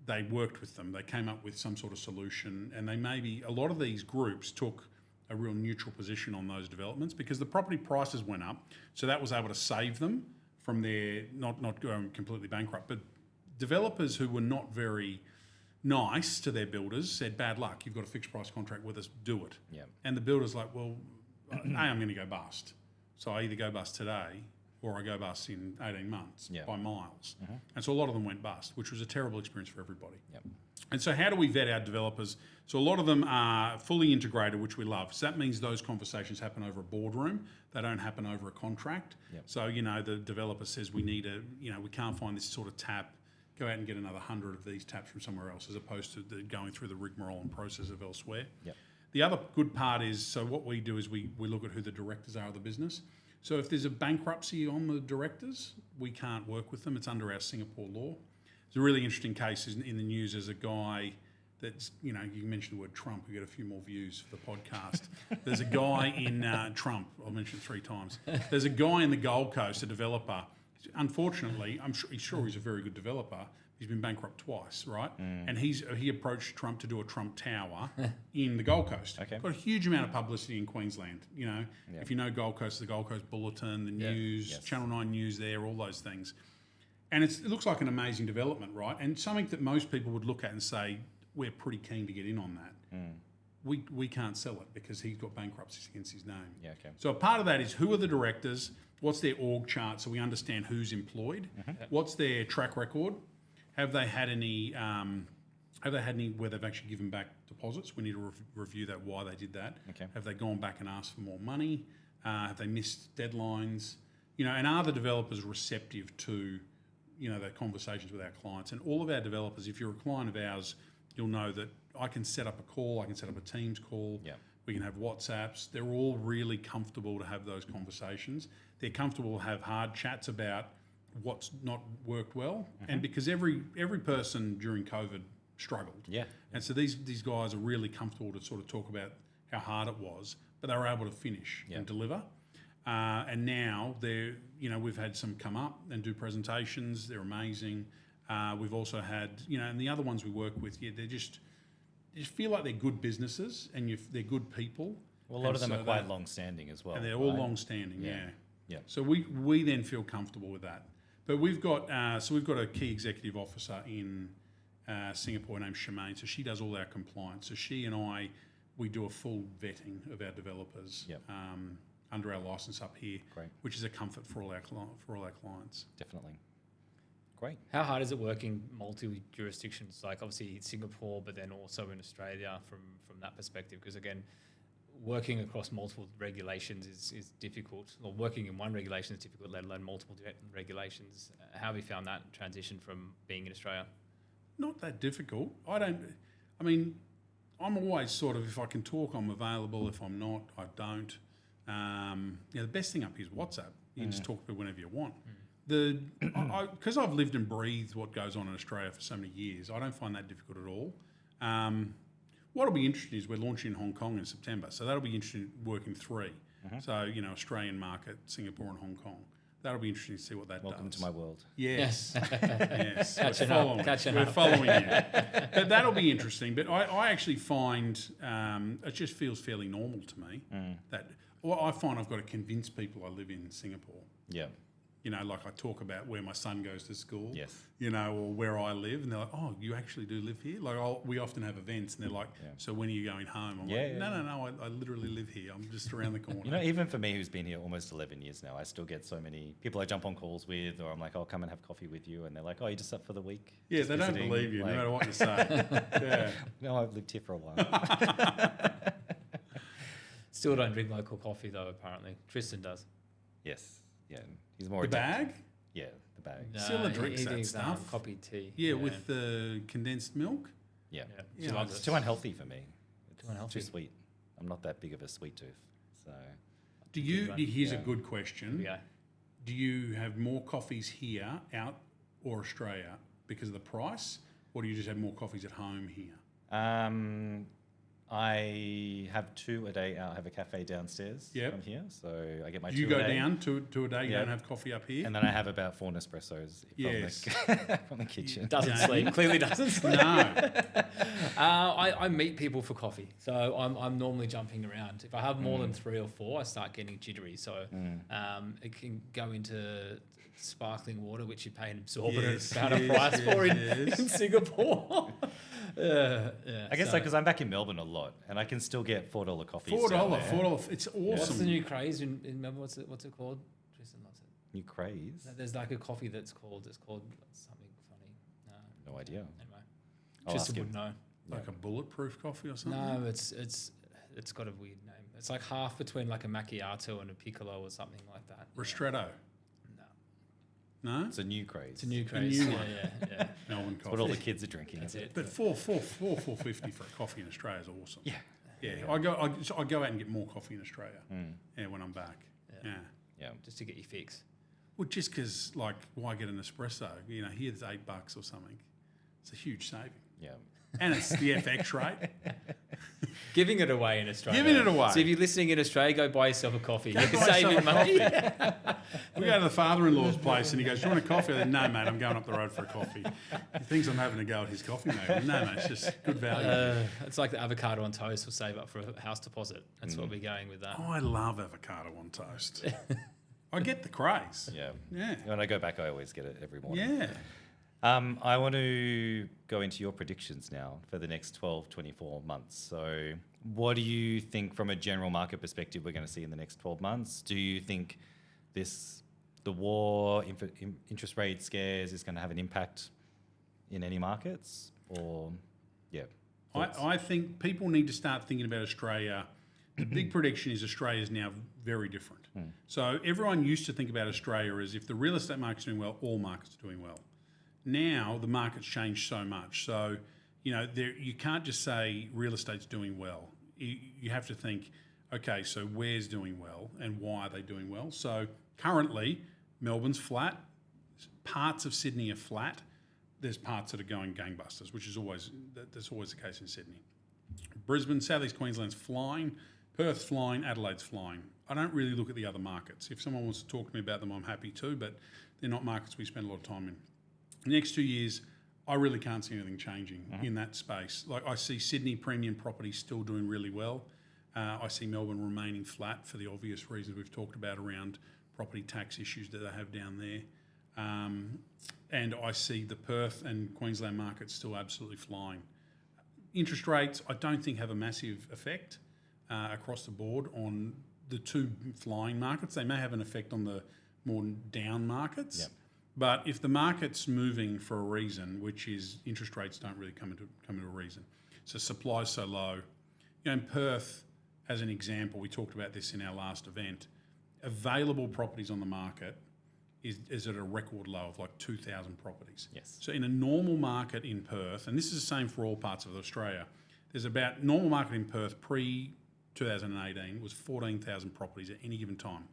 They worked with them. They came up with some sort of solution, and a lot of these groups took a real neutral position on those developments because the property prices went up. So that was able to save them from their not going completely bankrupt. But developers who were not very nice to their builders said, bad luck, you've got a fixed price contract with us, do it. Yeah. And the builder's like, well, I'm going to go bust. So I either go bust today or I go bust in 18 months by miles. And so a lot of them went bust, which was a terrible experience for everybody. Yep. And so how do we vet our developers? So a lot of them are fully integrated, which we love. So that means those conversations happen over a boardroom. They don't happen over a contract. Yep. So, the developer says we can't find this sort of tap. Go out and get another 100 of these taps from somewhere else as opposed to going through the rigmarole and process of elsewhere. Yep. The other good part is, so what we do is we look at who the directors are of the business. So if there's a bankruptcy on the directors, we can't work with them. It's under our Singapore law. There's a really interesting case in the news. There's a guy that's, you mentioned the word Trump, we get a few more views for the podcast. There's a guy in Trump, I'll mention it 3 times. There's a guy in the Gold Coast, a developer. Unfortunately, I'm sure he's a very good developer. He's been bankrupt twice, right? And he approached Trump to do a Trump Tower in the Gold Coast. Okay. Got a huge amount of publicity in Queensland. If you know Gold Coast, the Gold Coast Bulletin, the news, Channel 9 News there, all those things. And it looks like an amazing development, right? And something that most people would look at and say, we're pretty keen to get in on that. We can't sell it because he's got bankruptcies against his name. Yeah, okay. So a part of that is who are the directors, what's their org chart so we understand who's employed, what's their track record, have they had any where they've actually given back deposits? We need to review that, why they did that. Okay. Have they gone back and asked for more money? Have they missed deadlines? and are the developers receptive to, the conversations with our clients? And all of our developers, if you're a client of ours, you'll know that I can set up a call, I can set up a Teams call, we can have WhatsApps. They're all really comfortable to have those conversations. They're comfortable to have hard chats about what's not worked well. And because every person during COVID struggled. Yeah. And so these guys are really comfortable to sort of talk about how hard it was, but they were able to finish and deliver. And now we've had some come up and do presentations. They're amazing. We've also had, and the other ones we work with, they just feel like they're good businesses and they're good people. Well, a lot of them are quite long-standing as well. And they're all long-standing, yeah. So we then feel comfortable with that. But we've got a key executive officer in Singapore named Shemaine. So she does all our compliance. So she and we do a full vetting of our developers under our license up here, which is a comfort for all our clients. Definitely. Great. How hard is it working multi-jurisdictions, like obviously Singapore, but then also in Australia from that perspective? Because again, working across multiple regulations is difficult, or working in one regulation is difficult, let alone multiple regulations. How have you found that transition from being in Australia? Not that difficult. I'm always sort of, if I can talk, I'm available. If I'm not, I don't. The best thing up here is WhatsApp. You can just talk to people whenever you want. Because I've lived and breathed what goes on in Australia for so many years, I don't find that difficult at all. What'll be interesting is we're launching in Hong Kong in September, so that'll be interesting working three. So, Australian market, Singapore and Hong Kong. That'll be interesting to see what that Welcome does. to my world. Yes. Yes. Catching We're up. following you. But that'll be interesting. But I actually find it just feels fairly normal to me that I find I've got to convince people I live in Singapore. Yeah. Like I talk about where my son goes to school, Yes. Or where I live, and they're like, "Oh, you actually do live here?" Like we often have events, and they're like, "So when are you going home?" I'm like, "No, I literally live here. I'm just around the corner." Even for me, who's been here almost 11 years now, I still get so many people I jump on calls with, or I'm like, "I'll come and have coffee with you," and they're like, "Oh, you just up for the week?" Yeah, just they don't visiting?" believe you, no matter what you say. Yeah. No, I've lived here for a while. Still don't drink local coffee though, apparently. Tristan does. Yes. Yeah. He's more The bag? Yeah, the bag. Scylla drinks that drinks, stuff. Coffee tea. Yeah, with the condensed milk. Yeah. She loves It's it. too unhealthy for me. It's Too unhealthy. too sweet. I'm not that big of a sweet tooth. So Here's a good question. Yeah. Do you have more coffees here, out, or Australia because of the price, or do you just have more coffees at home here? I have 2 a day out. I have a cafe downstairs from here, so I get my 2 a day. You go down to a day, you don't have coffee up here? And then I have about 4 Nespressos from the kitchen. Doesn't sleep. Clearly doesn't sleep. No. I meet people for coffee, so I'm normally jumping around. If I have more than 3 or 4, I start getting jittery. So it can go into sparkling water, which you pay an exorbitant amount of price for in Singapore. I guess because I'm back in Melbourne a lot, and I can still get $4 coffees. $4. It's awesome. What's the new craze in Melbourne? What's it called? Tristan loves it. New craze? There's like a coffee that's called something funny. No idea. Anyway, I'll Tristan ask would know. Like a bulletproof coffee or something? No, it's got a weird name. It's like half between like a macchiato and a piccolo or something like that. Ristretto? No. No? It's a new craze. It's a new craze. new one. Yeah. Melbourne It's coffee. what all the kids are drinking. That's it. But $4.50 for a coffee in Australia is awesome. Yeah. Yeah, I go out and get more coffee in Australia. When I'm back. Yeah. Just to get your fix. Well, just because, why get an espresso? Here it's $8 or something. It's a huge saving. Yeah. And it's the FX rate. Giving it away in Australia. Giving it away. So if you're listening in Australia, go buy yourself a coffee. Go You can buy save yourself your a money. We go to the father-in-law's place and he goes, "Do you want a coffee?" I said, "No, mate, I'm going up the road for a coffee." He thinks I'm having a go at his coffee, mate. No, mate, it's just good value. It's like the avocado on toast will save up for a house deposit. That's what we're going with that. Oh, I love avocado on toast. I get the craze. Yeah. Yeah. When I go back, I always get it every morning. Yeah. I want to go into your predictions now for the next 12, 24 months. So what do you think from a general market perspective we're going to see in the next 12 months? Do you think the war, interest rate scares is going to have an impact in any markets? Or, I think people need to start thinking about Australia The big prediction is Australia is now very different. So everyone used to think about Australia as if the real estate market's doing well, all markets are doing well. Now the market's changed so much. So, you can't just say real estate's doing well. You have to think, okay, so where's doing well and why are they doing well? So currently, Melbourne's flat. Parts of Sydney are flat. There's parts that are going gangbusters, which is that's always the case in Sydney. Brisbane, South East Queensland's flying. Perth's flying. Adelaide's flying. I don't really look at the other markets. If someone wants to talk to me about them, I'm happy to, but they're not markets we spend a lot of time in. The next 2 years, I really can't see anything changing in that space. Like I see Sydney premium property still doing really well. I see Melbourne remaining flat for the obvious reasons we've talked about around property tax issues that they have down there. And I see the Perth and Queensland markets still absolutely flying. Interest rates, I don't think have a massive effect across the board on the two flying markets. They may have an effect on the more down markets. Yep. But if the market's moving for a reason, which is interest rates don't really come into a reason, so supply's so low. In Perth, as an example, we talked about this in our last event, available properties on the market is at a record low of like 2,000 properties. Yes. So in a normal market in Perth, and this is the same for all parts of Australia, there's about normal market in Perth pre-2018 was 14,000 properties at any given time.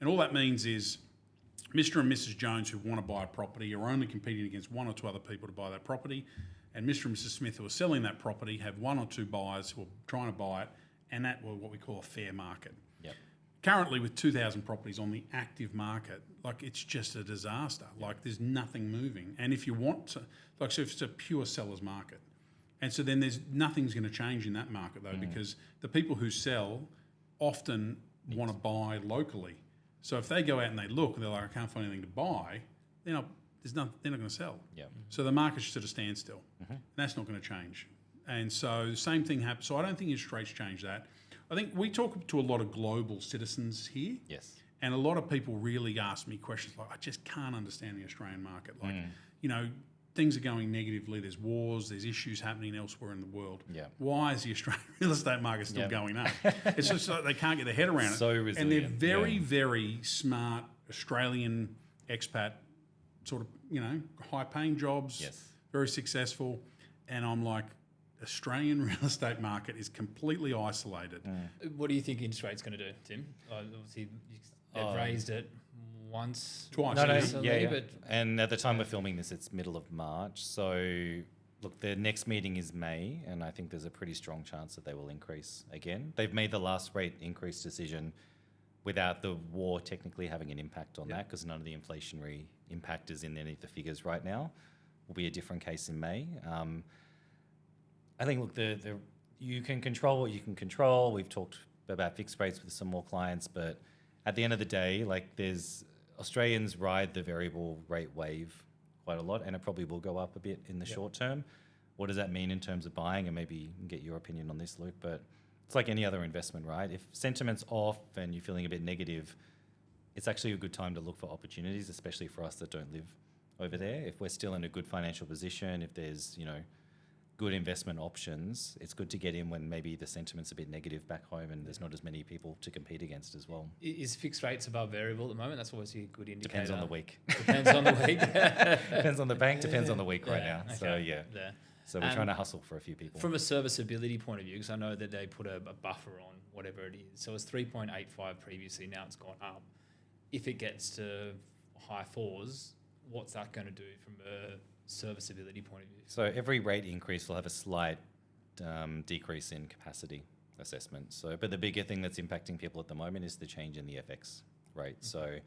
And all that means is Mr. and Mrs. Jones who want to buy a property are only competing against one or two other people to buy that property. And Mr. and Mrs. Smith who are selling that property have one or two buyers who are trying to buy it, and that was what we call a fair market. Yep. Currently, with 2,000 properties on the active market, it's just a disaster. There's nothing moving. And if you want to, so if it's a pure seller's market, and so then nothing's going to change in that market though, because the people who sell often want to buy locally. So if they go out and they look and they're like, I can't find anything to buy, they're not going to sell. Yep. So the market's just at a standstill. And that's not going to change. And so the same thing happens. So I don't think interest rates change that. I think we talk to a lot of global citizens here. Yes. And a lot of people really ask me questions like, I just can't understand the Australian market. Things are going negatively. There's wars. There's issues happening elsewhere in the world. Yeah. Why is the Australian real estate market still going up? It's just like they can't get their head around it. So resilient. And they're very, very smart Australian expat sort of, high-paying jobs, Yes. very successful. And I'm like, Australian real estate market is completely isolated. What do you think interest rate's going to do, Tim? Obviously, they've raised it Twice. recently, but and at the time we're filming this, it's middle of March. So, look, the next meeting is May, and I think there's a pretty strong chance that they will increase again. They've made the last rate increase decision without the war technically having an impact on that, because none of the inflationary impact is in any of the figures right now. Will be a different case in May. I think, look, you can control what you can control. We've talked about fixed rates with some more clients, but at the end of the day, Australians ride the variable rate wave quite a lot, and it probably will go up a bit in the short term. What does that mean in terms of buying? And maybe you can get your opinion on this, Luke, but it's like any other investment, right? If sentiment's off and you're feeling a bit negative, it's actually a good time to look for opportunities, especially for us that don't live over there. If we're still in a good financial position, if there's, good investment options, it's good to get in when maybe the sentiment's a bit negative back home and there's not as many people to compete against as well. Is fixed rates above variable at the moment? That's obviously a good indicator. Depends on the week. Depends on the week. Depends on the bank, depends on the week right now. Okay. So, So we're trying to hustle for a few people. From a serviceability point of view, because I know that they put a buffer on whatever it is. So it's 3.85 previously, now it's gone up. If it gets to high fours, what's that going to do from a serviceability point of view? So every rate increase will have a slight decrease in capacity assessment. So, but the bigger thing that's impacting people at the moment is the change in the FX rate. So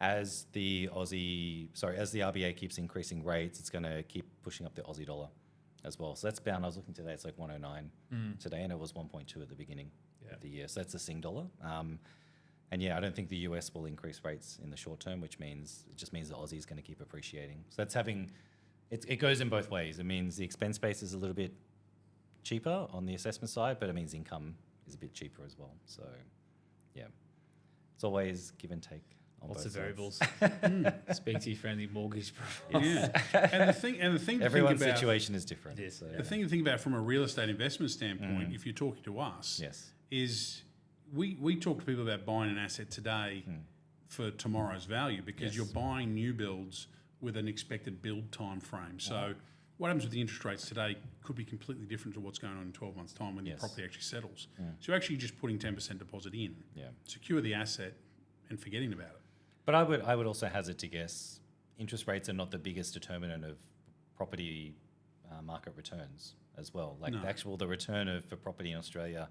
as the RBA keeps increasing rates, it's going to keep pushing up the Aussie dollar as well. So that's bound. I was looking today, it's like 109 today, and it was 1.2 at the beginning of the year. So that's the Sing dollar. And I don't think the US will increase rates in the short term, which means the Aussie is going to keep appreciating. So that's it goes in both ways. It means the expense base is a little bit cheaper on the assessment side, but it means income is a bit cheaper as well. So, it's always give and take on Lots both of variables. sides. Speak to your friendly mortgage provider. Yeah. And the thing to Everyone's think about, situation is different. It is. So, the thing to think about from a real estate investment standpoint, if you're talking to us, yes. is we talk to people about buying an asset today for tomorrow's value because you're buying new builds with an expected build time frame. So what happens with the interest rates today could be completely different to what's going on in 12 months' time when the property actually settles. So you're actually just putting 10% deposit in, secure the asset and forgetting about it. But I would also hazard to guess interest rates are not the biggest determinant of property market returns as well. Like the return for property in Australia,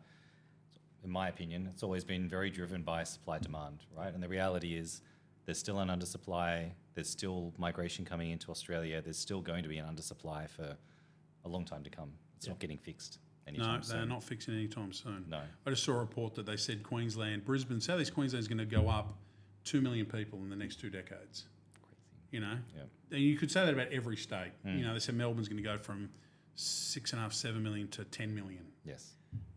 in my opinion, it's always been very driven by supply demand, right? And the reality is there's still an undersupply. There's still migration coming into Australia. There's still going to be an undersupply for a long time to come. It's not getting fixed anytime soon. No, they're not fixing anytime soon. No. I just saw a report that they said Brisbane, Southeast Queensland is going to go up 2 million people in the next 2 decades. You know, and you could say that about every state. You know, they said Melbourne's going to go from 7 million to 10 million. Yes.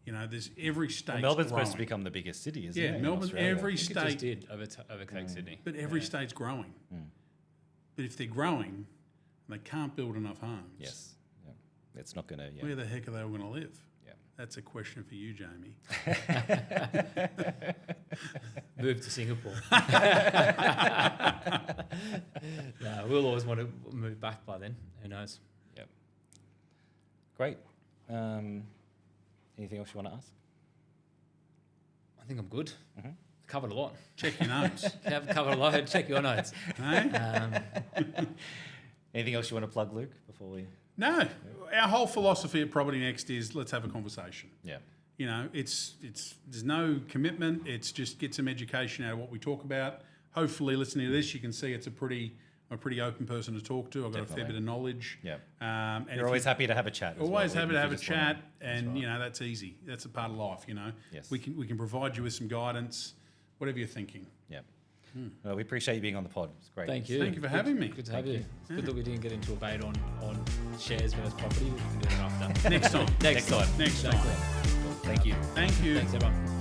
You know, there's every state. Well, Melbourne's supposed to become the biggest city, isn't it? Yeah, Melbourne. Every It just state did overtake Sydney. but every state's growing. But if they're growing, they can't build enough homes. Yes. Yeah. It's not going to. Where the heck are they all going to live? Yeah. That's a question for you, Jamie. Move to Singapore. No, we'll always want to move back by then. Who knows? Yep. Great. Anything else you want to ask? I think I'm good. Covered a lot. Check your notes. Covered a lot. Check your notes. Anything else you want to plug, Luke, before we... No. Our whole philosophy at Property NXT is let's have a conversation. Yeah. You know, it's there's no commitment. It's just get some education out of what we talk about. Hopefully, listening to this, you can see it's I'm a pretty open person to talk to. I've got a fair bit of knowledge. Yeah. And you're always happy to have a chat. Always happy to have a chat, and you know that's easy. That's a part of life. You know. Yes. We can provide you with some guidance, whatever you're thinking. Yeah. Well, we appreciate you being on the pod. It's great. Thank you. Thank you for having me. Good to have you. It's good that we didn't get into a debate on shares versus property. We can do that after. Next time. Next time. Next time. Thank you. Thank you. Thanks, everyone.